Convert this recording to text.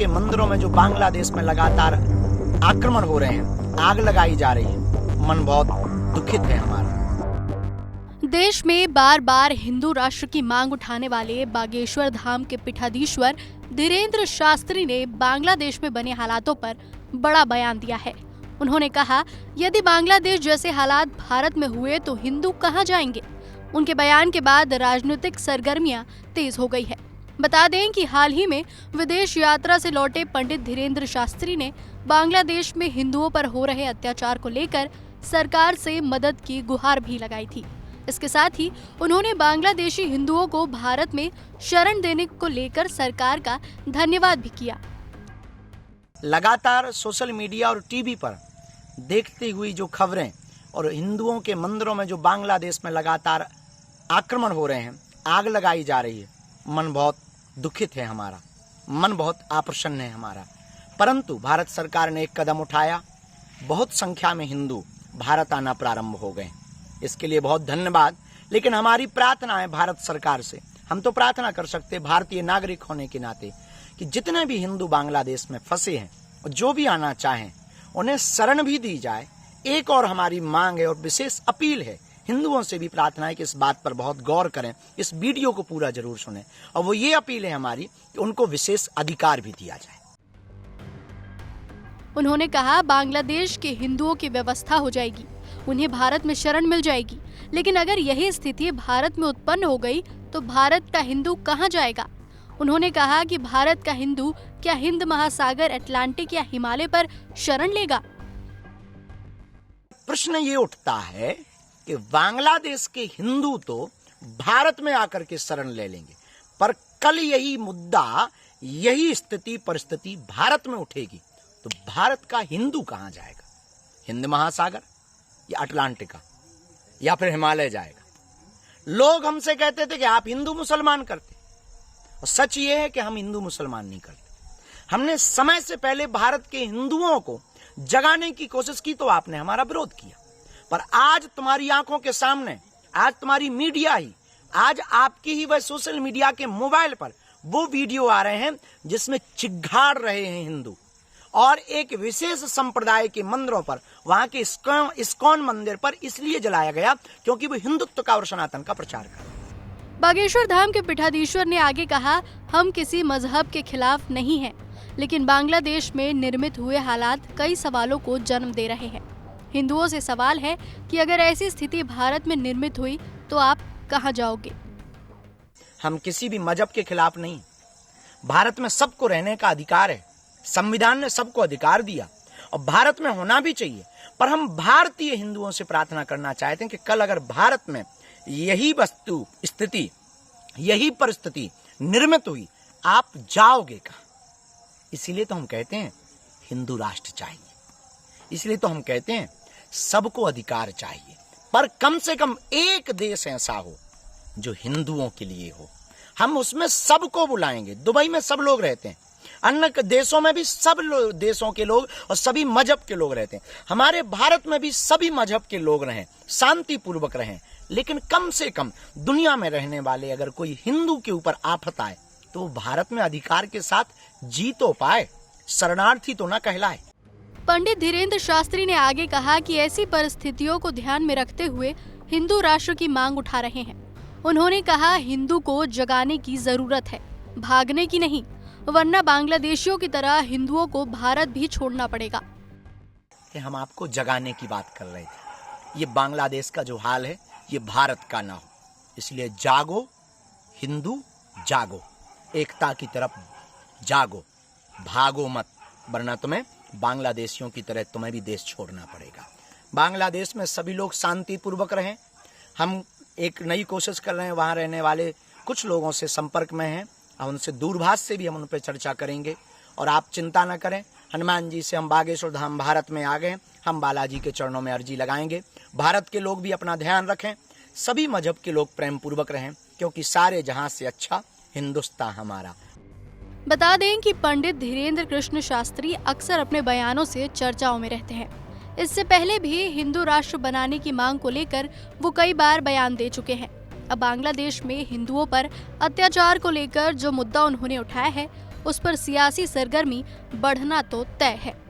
के मंदिरों में जो बांग्लादेश में लगातार आक्रमण हो रहे हैं, आग लगाई जा रही है, मन बहुत दुखित है हमारा। देश में बार बार हिंदू राष्ट्र की मांग उठाने वाले बागेश्वर धाम के पीठाधीश्वर धीरेन्द्र शास्त्री ने बांग्लादेश में बने हालातों पर बड़ा बयान दिया है। उन्होंने कहा, यदि बांग्लादेश जैसे हालात भारत में हुए तो हिंदू कहां जाएंगे। उनके बयान के बाद राजनीतिक सरगर्मियां तेज हो गई है। बता दें कि हाल ही में विदेश यात्रा से लौटे पंडित धीरेन्द्र शास्त्री ने बांग्लादेश में हिंदुओं पर हो रहे अत्याचार को लेकर सरकार से मदद की गुहार भी लगाई थी। इसके साथ ही उन्होंने बांग्लादेशी हिंदुओं को भारत में शरण देने को लेकर सरकार का धन्यवाद भी किया। लगातार सोशल मीडिया और टीवी पर देखती हुई जो खबरें और हिंदुओं के मंदिरों में जो बांग्लादेश में लगातार आक्रमण हो रहे हैं, आग लगाई जा रही है, मन बहुत दुखित है हमारा, मन बहुत अप्रसन्न है हमारा। परंतु भारत सरकार ने एक कदम उठाया, बहुत संख्या में हिंदू भारत आना प्रारंभ हो गए। इसके लिए बहुत धन्यवाद। लेकिन हमारी प्रार्थना है भारत सरकार से, हम तो प्रार्थना कर सकते भारतीय नागरिक होने के नाते कि जितने भी हिंदू बांग्लादेश में फंसे हैं और जो भी आना चाहें उन्हें शरण भी दी जाए। एक और हमारी मांग है और विशेष अपील है, हिंदुओं से भी प्रार्थना है कि इस बात पर बहुत गौर करें, इस वीडियो को पूरा जरूर सुनें। और वो ये अपील है हमारी कि उनको विशेष अधिकार भी दिया जाए। उन्होंने कहा, बांग्लादेश के हिंदुओं की व्यवस्था हो जाएगी, उन्हें भारत में शरण मिल जाएगी। लेकिन अगर यही स्थिति भारत में उत्पन्न हो गई तो भारत का हिंदू कहां जाएगा। उन्होंने कहा कि भारत का हिंदू क्या हिंद महासागर, अटलांटिक या हिमालय पर शरण लेगा। प्रश्न ये उठता है कि बांग्लादेश के हिंदू तो भारत में आकर के शरण ले लेंगे, पर कल यही मुद्दा, यही स्थिति परिस्थिति भारत में उठेगी तो भारत का हिंदू कहां जाएगा। हिंद महासागर या अटलांटिका या फिर हिमालय जाएगा। लोग हमसे कहते थे कि आप हिंदू मुसलमान करते, और सच ये है कि हम हिंदू मुसलमान नहीं करते। हमने समय से पहले भारत के हिंदुओं को जगाने की कोशिश की तो आपने हमारा विरोध किया। पर आज तुम्हारी आंखों के सामने, आज तुम्हारी मीडिया ही, आज आपकी ही वह सोशल मीडिया के मोबाइल पर वो वीडियो आ रहे हैं जिसमें चिघाड़ रहे हैं हिंदू, और एक विशेष संप्रदाय के मंदिरों पर, वहां के इस्कॉन मंदिर पर इसलिए जलाया गया क्योंकि वो हिंदुत्व का और सनातन का प्रचार कर रहे हैं। बागेश्वर धाम के पीठाधीश्वर ने आगे कहा, हम किसी मजहब के खिलाफ नहीं हैं, लेकिन बांग्लादेश में निर्मित हुए हालात कई सवालों को जन्म दे रहे हैं। हिंदुओं से सवाल है कि अगर ऐसी स्थिति भारत में निर्मित हुई तो आप कहां जाओगे। हम किसी भी मजहब के खिलाफ नहीं। भारत में सबको रहने का अधिकार है, संविधान ने सबको अधिकार दिया और भारत में होना भी चाहिए। पर हम भारतीय हिंदुओं से प्रार्थना करना चाहते हैं कि कल अगर भारत में यही वस्तु स्थिति, यही परिस्थिति निर्मित हुई, आप जाओगे कहां। इसीलिए तो हम कहते हैं हिंदू राष्ट्र चाहिए, इसलिए तो हम कहते हैं सबको अधिकार चाहिए, पर कम से कम एक देश ऐसा हो जो हिंदुओं के लिए हो। हम उसमें सबको बुलाएंगे। दुबई में सब लोग रहते हैं, अन्य देशों में भी सब देशों के लोग और सभी मजहब के लोग रहते हैं। हमारे भारत में भी सभी मजहब के लोग रहें, शांति पूर्वक रहें। लेकिन कम से कम दुनिया में रहने वाले अगर कोई हिंदू के ऊपर आफत आए तो वो भारत में अधिकार के साथ जी तो पाए, शरणार्थी तो न कहलाए। पंडित धीरेन्द्र शास्त्री ने आगे कहा कि ऐसी परिस्थितियों को ध्यान में रखते हुए हिंदू राष्ट्र की मांग उठा रहे हैं। उन्होंने कहा, हिंदू को जगाने की जरूरत है, भागने की नहीं, वरना बांग्लादेशियों की तरह हिंदुओं को भारत भी छोड़ना पड़ेगा। कि हम आपको जगाने की बात कर रहे थे। ये बांग्लादेश का जो हाल है ये भारत का ना हो, इसलिए जागो हिंदू, जागो, एकता की तरफ जागो, भागो मत, वरना तुम्हें बांग्लादेशियों की तरह तुम्हें भी देश छोड़ना पड़ेगा। बांग्लादेश में सभी लोग शांति पूर्वक रहें। हम एक नई कोशिश कर रहे हैं, वहाँ रहने वाले कुछ लोगों से संपर्क में हैं और उनसे दूरभाष से भी हम उन पर चर्चा करेंगे। और आप चिंता न करें, हनुमान जी से हम बागेश्वर धाम भारत में आ गए, हम बालाजी के चरणों में अर्जी लगाएंगे। भारत के लोग भी अपना ध्यान रखें, सभी मजहब के लोग प्रेम पूर्वक रहें, क्योंकि सारे जहां से अच्छा हिंदुस्तान हमारा। बता दें कि पंडित धीरेन्द्र कृष्ण शास्त्री अक्सर अपने बयानों से चर्चाओं में रहते हैं। इससे पहले भी हिंदू राष्ट्र बनाने की मांग को लेकर वो कई बार बयान दे चुके हैं। अब बांग्लादेश में हिंदुओं पर अत्याचार को लेकर जो मुद्दा उन्होंने उठाया है उस पर सियासी सरगर्मी बढ़ना तो तय है।